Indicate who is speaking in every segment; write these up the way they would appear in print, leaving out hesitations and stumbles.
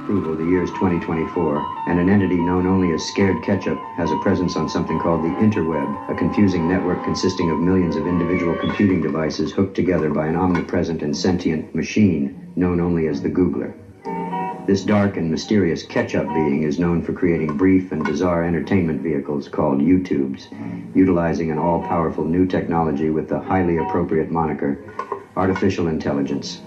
Speaker 1: approval the year's 2024, and an entity known only as Scared Ketchup has a presence on something called the interweb, a confusing network consisting of millions of individual computing devices hooked together by an omnipresent and sentient machine known only as the Googler. This dark and mysterious ketchup being is known for creating brief and bizarre entertainment vehicles called YouTubes, utilizing an all-powerful new technology with the highly appropriate moniker, artificial intelligence.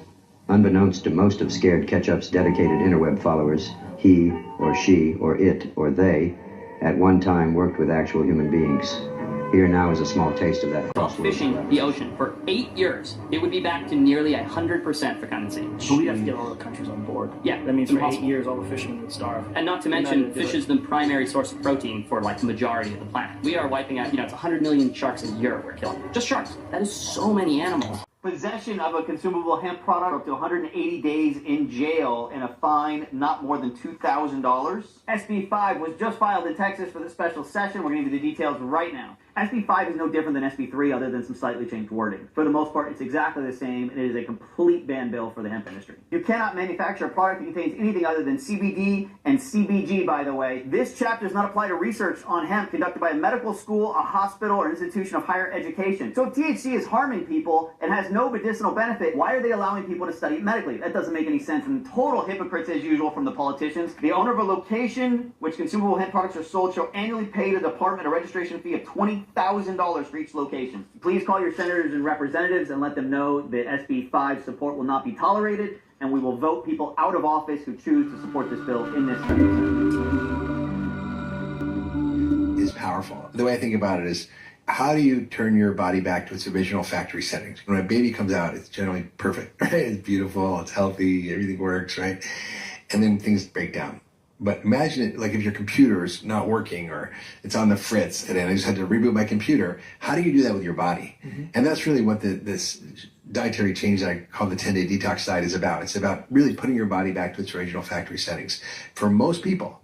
Speaker 1: Unbeknownst to most of Scared Ketchup's dedicated interweb followers, he or she or it or they at one time worked with actual human beings. Here now is a small taste of that.
Speaker 2: Fishing the ocean for 8 years, it would be back to nearly 100% frequency.
Speaker 3: So we have to get all the countries on board.
Speaker 2: Yeah,
Speaker 3: that means for
Speaker 2: impossible.
Speaker 3: 8 years all the fishing would starve.
Speaker 2: And not to mention, fish is the primary source of protein for like the majority of the planet. We are wiping out, it's 100 million sharks a year we're killing. Just sharks. That is so many animals.
Speaker 4: Possession of a consumable hemp product up to 180 days in jail and a fine not more than $2,000. SB 5 was just filed in Texas for the special session. We're going to give you the details right now. SB 5 is no different than SB 3 other than some slightly changed wording. For the most part, it's exactly the same, and it is a complete ban bill for the hemp industry. You cannot manufacture a product that contains anything other than CBD and CBG, by the way. This chapter does not apply to research on hemp conducted by a medical school, a hospital, or institution of higher education. So if THC is harming people and has no medicinal benefit, why are they allowing people to study it medically? That doesn't make any sense, and total hypocrites as usual from the politicians. The owner of a location which consumable hemp products are sold shall annually pay the department a registration fee of $20,000 for each location. Please call your senators and representatives and let them know that SB 5 support will not be tolerated, and we will vote people out of office who choose to support this bill in this special session.
Speaker 5: Is powerful. The way I think about it is, how do you turn your body back to its original factory settings? When a baby comes out, it's generally perfect, right? It's beautiful, it's healthy, everything works, right? And then things break down. But imagine it like if your computer is not working or it's on the fritz and then I just had to reboot my computer. How do you do that with your body? Mm-hmm. And that's really what this dietary change that I call the 10-day detox diet is about. It's about really putting your body back to its original factory settings. For most people,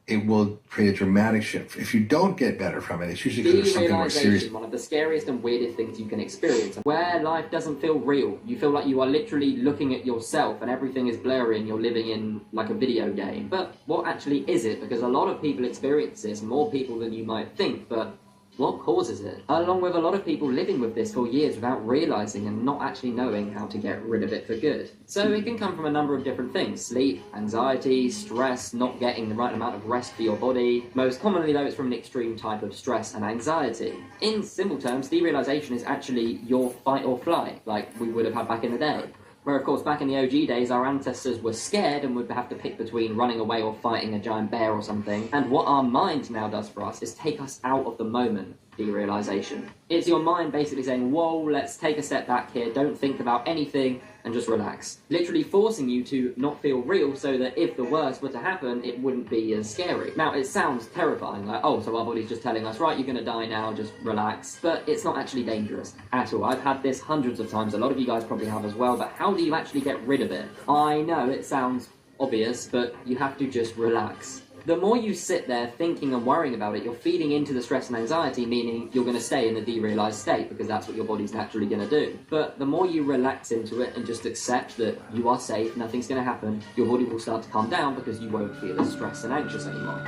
Speaker 5: it will create a dramatic shift. If you don't get better from it, it's usually because of something more serious.
Speaker 2: One of the scariest and weirdest things you can experience. Where life doesn't feel real. You feel like you are literally looking at yourself and everything is blurry and you're living in like a video game. But what actually is it? Because a lot of people experience this, more people than you might think, but what causes it? Along with a lot of people living with this for years without realizing and not actually knowing how to get rid of it for good. So it can come from a number of different things. Sleep, anxiety, stress, not getting the right amount of rest for your body. Most commonly though, it's from an extreme type of stress and anxiety. In simple terms, derealization is actually your fight or flight, like we would have had back in the day. Where, of course, back in the OG days, our ancestors were scared and would have to pick between running away or fighting a giant bear or something. And what our mind now does for us is take us out of the moment, derealization. It's your mind basically saying, whoa, let's take a step back here, don't think about anything, and just relax. Literally forcing you to not feel real so that if the worst were to happen, it wouldn't be as scary. Now, it sounds terrifying, like, oh, so our body's just telling us, right, you're gonna die now, just relax. But it's not actually dangerous at all. I've had this hundreds of times, a lot of you guys probably have as well, but how do you actually get rid of it? I know it sounds obvious, but you have to just relax. The more you sit there thinking and worrying about it, you're feeding into the stress and anxiety, meaning you're going to stay in the derealized state because that's what your body's naturally going to do. But the more you relax into it and just accept that you are safe, nothing's going to happen, your body will start to calm down because you won't feel as stressed and anxious anymore.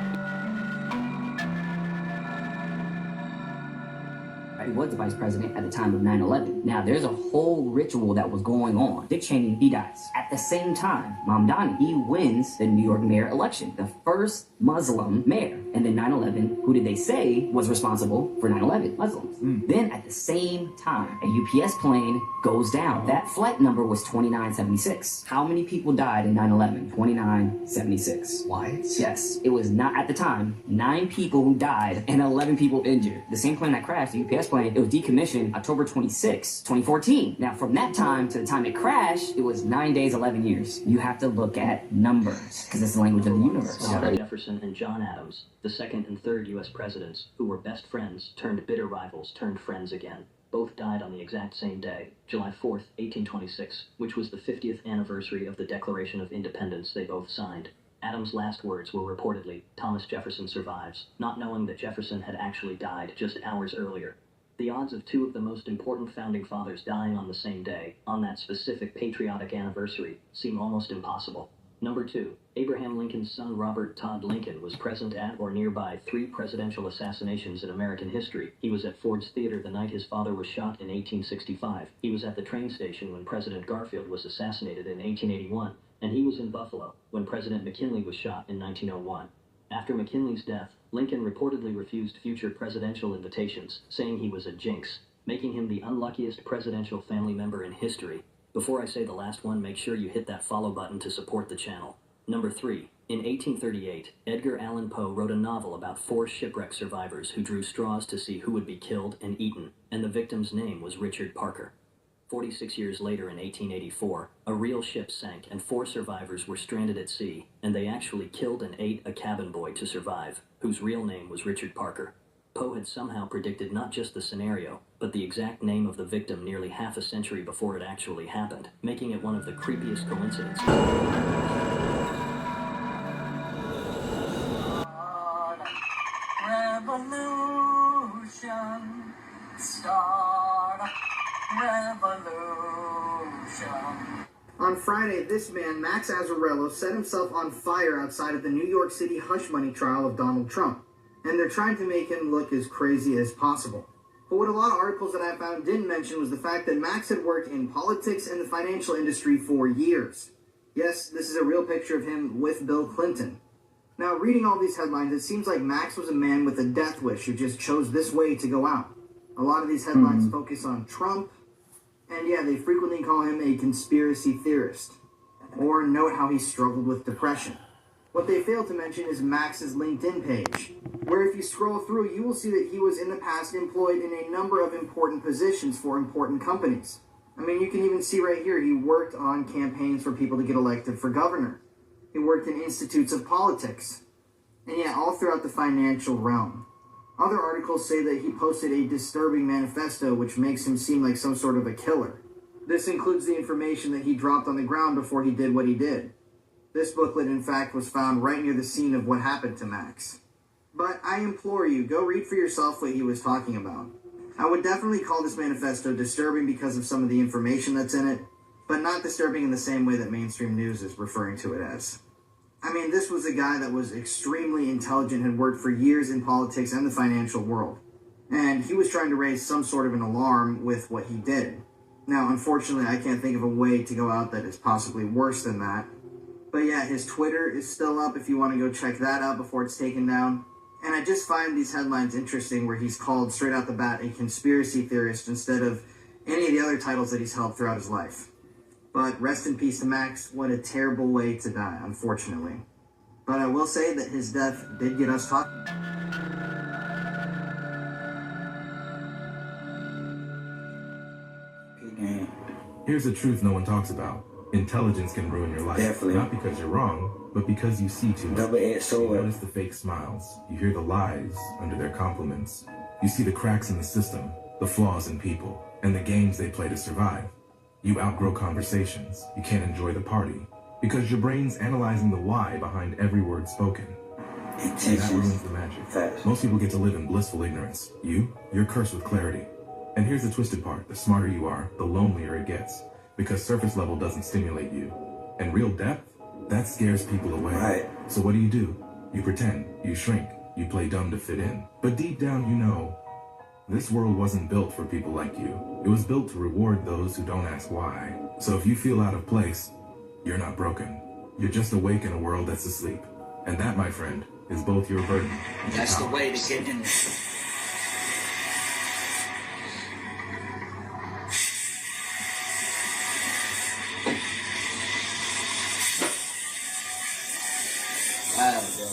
Speaker 6: He was the vice president at the time of 9/11. Now, there's a whole ritual that was going on. Dick Cheney, he dies. At the same time, Mamdani, he wins the New York mayor election, the first Muslim mayor. And then 9/11, who did they say was responsible for 9/11? Muslims. Then at the same time, a UPS plane goes down. That flight number was 2976. How many people died in 9/11? 2976.
Speaker 7: What?
Speaker 6: Yes, it was not at the time, 9 people who died and 11 people injured. The same plane that crashed, the UPS plane, it was decommissioned October 26, 2014. Now, from that time to the time it crashed, it was 9 days, 11 years. You have to look at numbers, because it's the language of the universe.
Speaker 8: Jefferson and John Adams, the second and third U.S. presidents, who were best friends turned bitter rivals turned friends again. Both died on the exact same day, July 4th, 1826, which was the 50th anniversary of the Declaration of Independence they both signed. Adams' last words were reportedly, "Thomas Jefferson survives," not knowing that Jefferson had actually died just hours earlier. The odds of two of the most important founding fathers dying on the same day, on that specific patriotic anniversary, seem almost impossible. Number 2. Abraham Lincoln's son Robert Todd Lincoln was present at or nearby 3 presidential assassinations in American history. He was at Ford's Theater the night his father was shot in 1865. He was at the train station when President Garfield was assassinated in 1881. And he was in Buffalo when President McKinley was shot in 1901. After McKinley's death, Lincoln reportedly refused future presidential invitations, saying he was a jinx, making him the unluckiest presidential family member in history. Before I say the last one, make sure you hit that follow button to support the channel. Number 3. In 1838, Edgar Allan Poe wrote a novel about 4 shipwreck survivors who drew straws to see who would be killed and eaten, and the victim's name was Richard Parker. 46 years later in 1884, a real ship sank and 4 survivors were stranded at sea, and they actually killed and ate a cabin boy to survive, whose real name was Richard Parker. Poe had somehow predicted not just the scenario, but the exact name of the victim nearly half a century before it actually happened, making it one of the creepiest coincidences.
Speaker 7: Revolution, start revolution.
Speaker 9: On Friday, this man, Max Azzarello, set himself on fire outside of the New York City hush money trial of Donald Trump, and they're trying to make him look as crazy as possible. But what a lot of articles that I found didn't mention was the fact that Max had worked in politics and the financial industry for years. Yes, this is a real picture of him with Bill Clinton. Now, reading all these headlines, it seems like Max was a man with a death wish who just chose this way to go out. A lot of these headlines focus on Trump, and yeah, they frequently call him a conspiracy theorist, or note how he struggled with depression. What they fail to mention is Max's LinkedIn page, where if you scroll through, you will see that he was in the past employed in a number of important positions for important companies. I mean, you can even see right here, he worked on campaigns for people to get elected for governor. He worked in institutes of politics, and yeah, all throughout the financial realm. Other articles say that he posted a disturbing manifesto which makes him seem like some sort of a killer. This includes the information that he dropped on the ground before he did what he did. This booklet, in fact, was found right near the scene of what happened to Max. But I implore you, go read for yourself what he was talking about. I would definitely call this manifesto disturbing because of some of the information that's in it, but not disturbing in the same way that mainstream news is referring to it as. I mean, this was a guy that was extremely intelligent, had worked for years in politics and the financial world. And he was trying to raise some sort of an alarm with what he did. Now, unfortunately, I can't think of a way to go out that is possibly worse than that. But yeah, his Twitter is still up if you want to go check that out before it's taken down. And I just find these headlines interesting where he's called straight out the bat a conspiracy theorist instead of any of the other titles that he's held throughout his life. But rest in peace to Max. What a terrible way to die, unfortunately. But I will say that his death did get us talking.
Speaker 10: Here's the truth no one talks about. Intelligence can ruin your life.
Speaker 11: Definitely.
Speaker 10: Not because you're wrong, but because you see too much.
Speaker 11: Double-edged sword.
Speaker 10: You notice the fake smiles. You hear the lies under their compliments. You see the cracks in the system, the flaws in people, and the games they play to survive. You outgrow conversations. You can't enjoy the party. Because your brain's analyzing the why behind every word spoken. And that ruins the magic.
Speaker 11: Facts.
Speaker 10: Most people get to live in blissful ignorance. You're cursed with clarity. And here's the twisted part. The smarter you are, the lonelier it gets. Because surface level doesn't stimulate you. And real depth, that scares people away.
Speaker 11: Right.
Speaker 10: So what do? You pretend, you shrink, you play dumb to fit in. But deep down you know, this world wasn't built for people like you. It was built to reward those who don't ask why. So if you feel out of place, you're not broken. You're just awake in a world that's asleep. And that, my friend, is both your burden and your
Speaker 12: That's
Speaker 10: power.
Speaker 12: the way to get in there.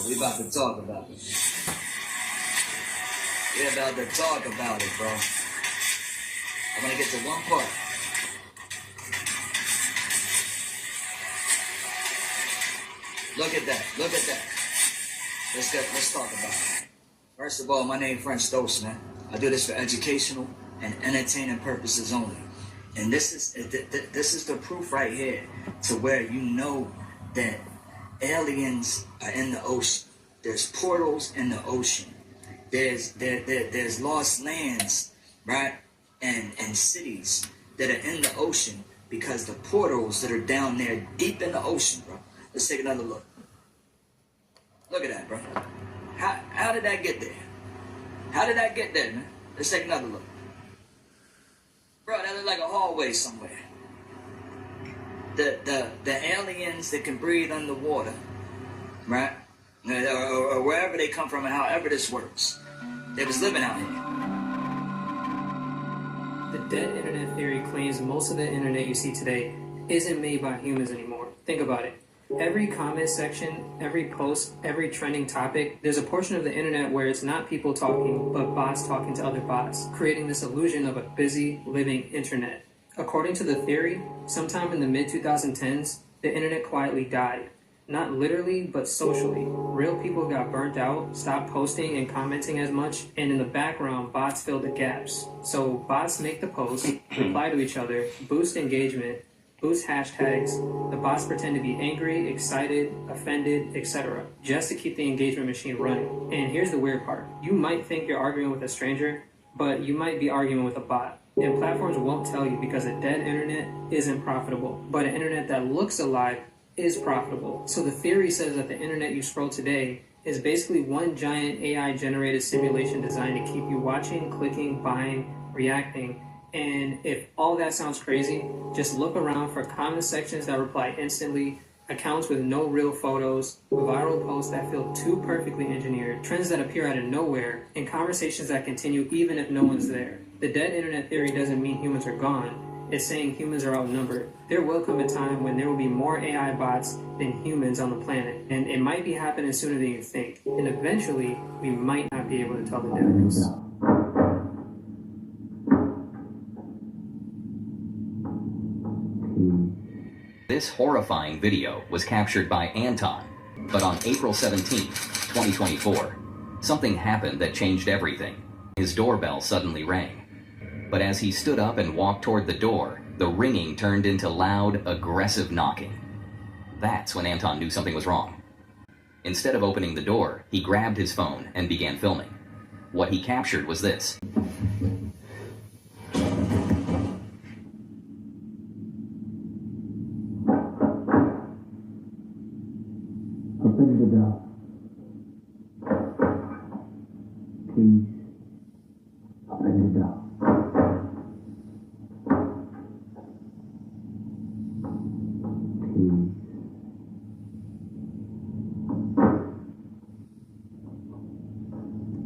Speaker 12: We about to talk about it. We're about to talk about it, bro. I'm gonna get to one part. Look at that. Look at that. Let's talk about it. First of all, my name is French Dose, man. I do this for educational and entertaining purposes only. And this is the proof right here to where you know that aliens are in the ocean. There's portals in the ocean. There's lost lands, right? And cities that are in the ocean because the portals that are down there deep in the ocean, bro, Let's take another look. Look at that, bro. How did that get there? How did that get there, man? Let's take another look. Bro, that looks like a hallway somewhere. The aliens that can breathe underwater, right? Or wherever they come from and however this works. They was living out here.
Speaker 11: The dead internet theory claims most of the internet you see today isn't made by humans anymore. Think about it. Every comment section, every post, every trending topic, there's a portion of the internet where it's not people talking, but bots talking to other bots, creating this illusion of a busy, living internet. According to the theory, sometime in the mid-2010s, the internet quietly died. Not literally, but socially. Real people got burnt out, stopped posting and commenting as much, and in the background, bots filled the gaps. So bots make the post, reply to each other, boost engagement, boost hashtags. The bots pretend to be angry, excited, offended, etc. just to keep the engagement machine running. And here's the weird part. You might think you're arguing with a stranger, but you might be arguing with a bot. And platforms won't tell you because a dead internet isn't profitable. But an internet that looks alive is profitable. So the theory says that the internet you scroll today is basically one giant AI-generated simulation designed to keep you watching, clicking, buying, reacting. And if all that sounds crazy, just look around for comment sections that reply instantly, accounts with no real photos, viral posts that feel too perfectly engineered, trends that appear out of nowhere, and conversations that continue even if no one's there. The dead internet theory doesn't mean humans are gone. It's saying humans are outnumbered. There will come a time when there will be more AI bots than humans on the planet, and it might be happening sooner than you think. And eventually, we might not be able to tell the difference.
Speaker 13: This horrifying video was captured by Anton, but on April 17, 2024, something happened that changed everything. His doorbell suddenly rang. But as he stood up and walked toward the door, the ringing turned into loud, aggressive knocking. That's when Anton knew something was wrong. Instead of opening the door, he grabbed his phone and began filming. What he captured was this.
Speaker 14: Open the door. Please, open the door. Please.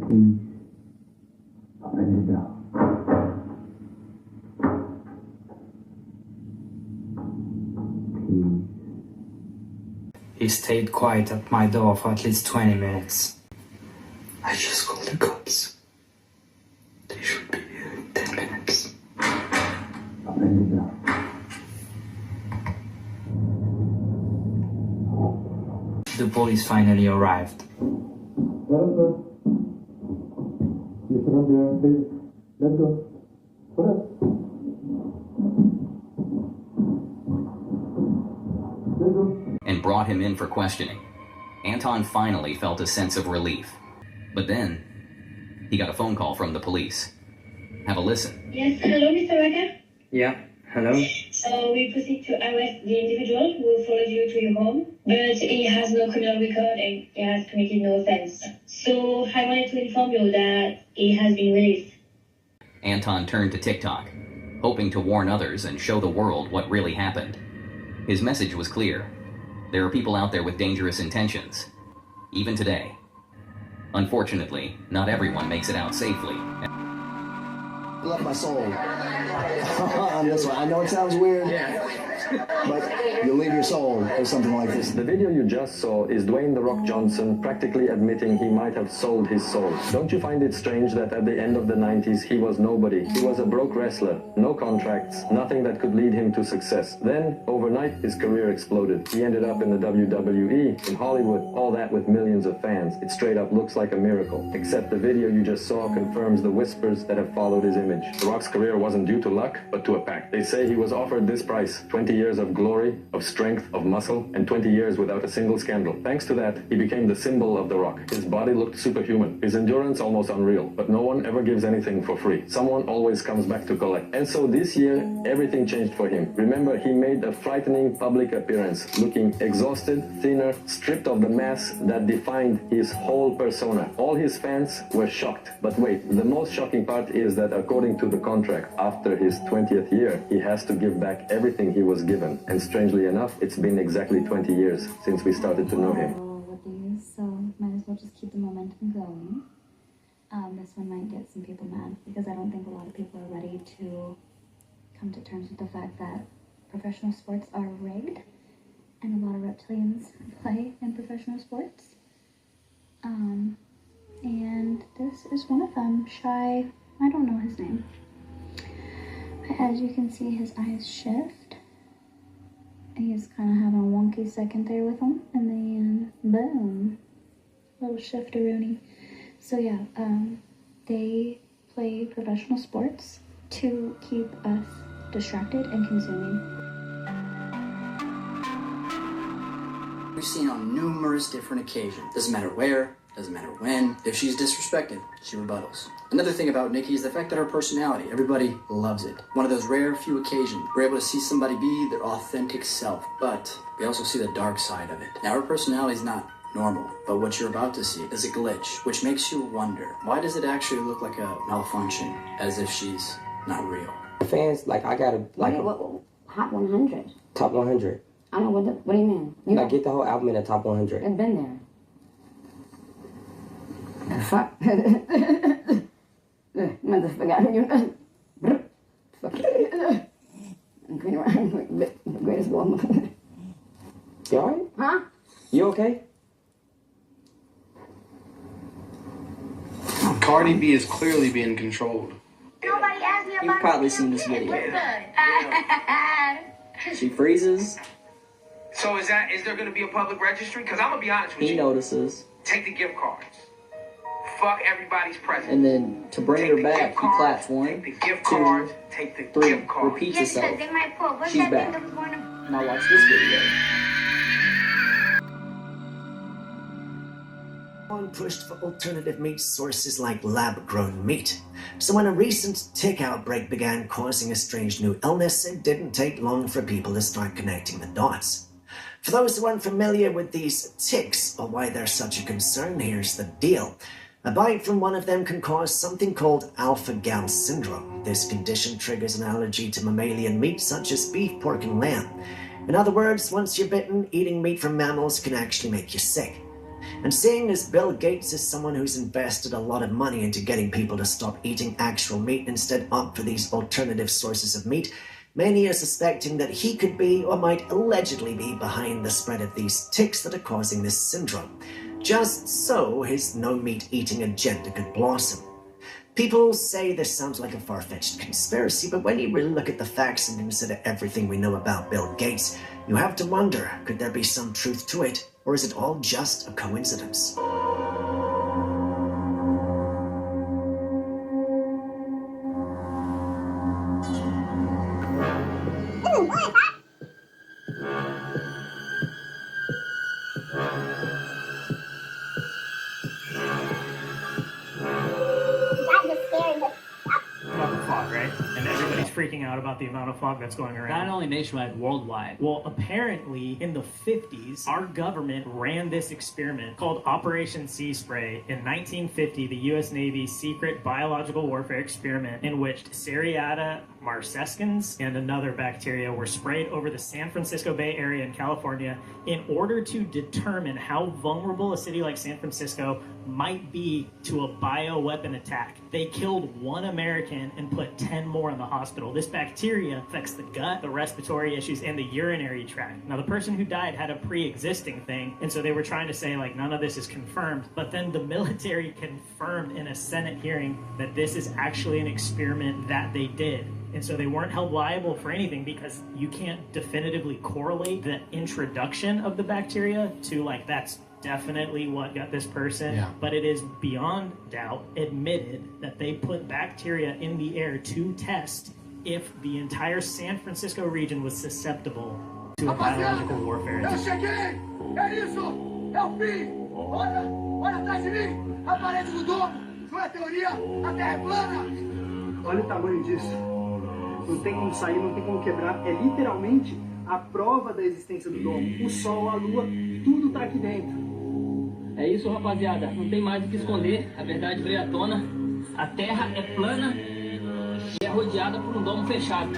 Speaker 14: Please, open the door. Please.
Speaker 15: He stayed quiet at my door for at least 20 minutes.
Speaker 14: I just called the cops. They should be here in 10 minutes. Open the door.
Speaker 15: The police finally arrived.
Speaker 14: Let us go. You sit up there, please. Let's go. Put up. Let's go.
Speaker 13: And brought him in for questioning. Anton finally felt a sense of relief. But then, he got a phone call from the police. Have a listen.
Speaker 16: Yes, hello, Mr. Waka.
Speaker 11: Yeah, hello?
Speaker 16: So we proceed to arrest the individual who followed you to your home, but he has no criminal record and he has committed no offense. So I wanted to inform you that he has been released.
Speaker 13: Anton turned to TikTok, hoping to warn others and show the world what really happened. His message was clear. There are people out there with dangerous intentions, even today. Unfortunately, not everyone makes it out safely.
Speaker 17: I left my soul on this one. I know it sounds weird, but you leave your soul for something like this.
Speaker 18: The video you just saw is Dwayne "The Rock" Johnson practically admitting he might have sold his soul. Don't you find it strange that at the end of the 90s he was nobody? He was a broke wrestler, no contracts, nothing that could lead him to success. Then, overnight, his career exploded. He ended up in the WWE, in Hollywood, all that with millions of fans. It straight up looks like a miracle. Except the video you just saw confirms the whispers that have followed his image. The Rock's career wasn't due to luck, but to a pact. They say he was offered this price, $20 20 years of glory, of strength, of muscle, and 20 years without a single scandal. Thanks to that, he became the symbol of The Rock. His body looked superhuman, his endurance almost unreal, but no one ever gives anything for free. Someone always comes back to collect. And so this year, everything changed for him. Remember, he made a frightening public appearance, looking exhausted, thinner, stripped of the mass that defined his whole persona. All his fans were shocked. But wait, the most shocking part is that according to the contract, after his 20th year, he has to give back everything he was given. And strangely enough, it's been exactly 20 years since we started to know him.
Speaker 19: With these, so might as well just keep the momentum going. This one might get some people mad because I don't think a lot of people are ready to come to terms with the fact that professional sports are rigged and a lot of reptilians play in professional sports. And this is one of them, Shy, I don't know his name. But as you can see, his eyes shift. He's kind of having a wonky second there with him, and then boom, little shifteroonie. So yeah, they play professional sports to keep us distracted and consuming.
Speaker 20: We've seen on numerous different occasions. Doesn't matter where, doesn't matter when. If she's disrespected, she rebuttals. Another thing about Nikki is the fact that her personality, everybody loves it. One of those rare few occasions we're able to see somebody be their authentic self, but we also see the dark side of it. Now, her personality is not normal, but what you're about to see is a glitch, which makes you wonder, why does it actually look like a malfunction, as if she's not real?
Speaker 21: Fans, like, I gotta, like...
Speaker 22: What, Hot 100?
Speaker 21: Top 100.
Speaker 22: I know, what do you mean?
Speaker 21: Like, get the whole album in the top 100.
Speaker 22: I've been there. The fuck? Motherfucker, you fuck. The greatest woman.
Speaker 21: You alright?
Speaker 22: Huh?
Speaker 21: You okay?
Speaker 23: Cardi B is clearly being controlled.
Speaker 22: Nobody asked me about
Speaker 2: You've probably seen this video. She freezes.
Speaker 24: So is there going to be a public registry? Because I'm going to be honest with you.
Speaker 2: He notices.
Speaker 24: Take the gift cards. Fuck everybody's present.
Speaker 2: And then to bring her back, he claps 1, 2, 3, repeats herself. She's back. Now watch this video.
Speaker 25: Pushed for alternative meat sources like lab-grown meat. So when a recent tick outbreak began causing a strange new illness, it didn't take long for people to start connecting the dots. For those who aren't familiar with these ticks or why they're such a concern, here's the deal. A bite from one of them can cause something called alpha-gal syndrome. This condition triggers an allergy to mammalian meat such as beef, pork, and lamb. In other words, once you're bitten, eating meat from mammals can actually make you sick. And seeing as Bill Gates is someone who's invested a lot of money into getting people to stop eating actual meat and instead opt for these alternative sources of meat, many are suspecting that he could be or might allegedly be behind the spread of these ticks that are causing this syndrome, just so his no-meat eating agenda could blossom. People say this sounds like a far-fetched conspiracy, but when you really look at the facts and consider everything we know about Bill Gates, you have to wonder, could there be some truth to it, or is it all just a coincidence?
Speaker 3: Freaking out about the amount of fog that's going around.
Speaker 26: Not only nationwide, worldwide.
Speaker 3: Well, apparently, in the 50s, our government ran this experiment called Operation Sea Spray. In 1950, the U.S. Navy's secret biological warfare experiment in which Seriata marcescens and another bacteria were sprayed over the San Francisco Bay Area in California in order to determine how vulnerable a city like San Francisco might be to a bioweapon attack. They killed 1 American and put 10 more in the hospital. This bacteria affects the gut, the respiratory issues, and the urinary tract. Now, the person who died had a pre-existing thing, and so they were trying to say, like, none of this is confirmed. But then the military confirmed in a Senate hearing that this is actually an experiment that they did. And so they weren't held liable for anything because you can't definitively correlate the introduction of the bacteria to, like, that's definitely what got this person. Yeah. But it is beyond doubt admitted that they put bacteria in the air to test if the entire San Francisco region was susceptible to a biological warfare.
Speaker 1: Eu cheguei! É isso! É o fim! Olha atrás de mim! A parede do domo! Não é teoria! A Terra é plana!
Speaker 4: Olha o tamanho disso. Não tem como sair, não tem como quebrar. É literalmente a prova da existência do domo. O Sol, a Lua, tudo tá aqui dentro.
Speaker 5: É isso, rapaziada. Não tem mais o que esconder. A verdade veio à tona. A Terra é plana e é rodeada por um domo fechado.